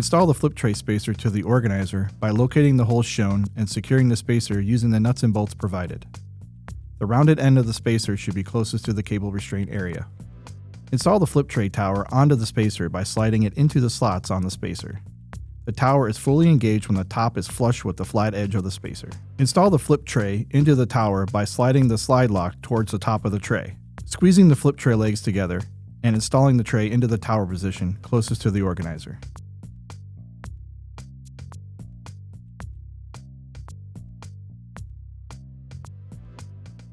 Install the flip tray spacer to the organizer by locating the holes shown and securing the spacer using the nuts and bolts provided. The rounded end of the spacer should be closest to the cable restraint area. Install the flip tray tower onto the spacer by sliding it into the slots on the spacer. The tower is fully engaged when the top is flush with the flat edge of the spacer. Install the flip tray into the tower by sliding the slide lock towards the top of the tray, squeezing the flip tray legs together, and installing the tray into the tower position closest to the organizer.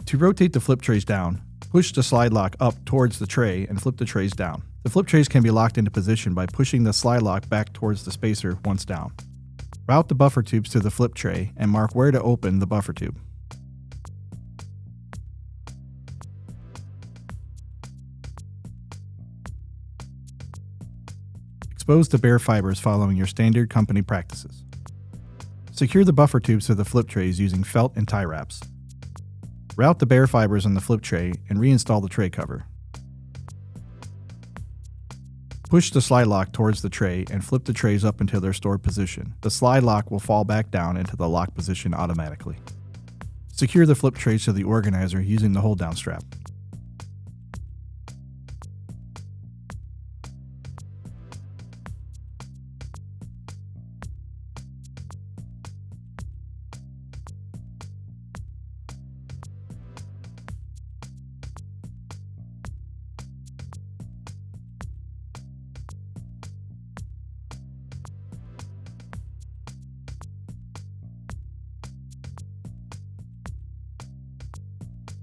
To rotate the flip trays down, push the slide lock up towards the tray and flip the trays down. The flip trays can be locked into position by pushing the slide lock back towards the spacer once down. Route the buffer tubes to the flip tray and mark where to open the buffer tube. Expose the bare fibers following your standard company practices. Secure the buffer tubes to the flip trays using felt and tie wraps. Route the bare fibers on the flip tray and reinstall the tray cover. Push the slide lock towards the tray and flip the trays up into their stored position. The slide lock will fall back down into the lock position automatically. Secure the flip trays to the organizer using the hold down strap.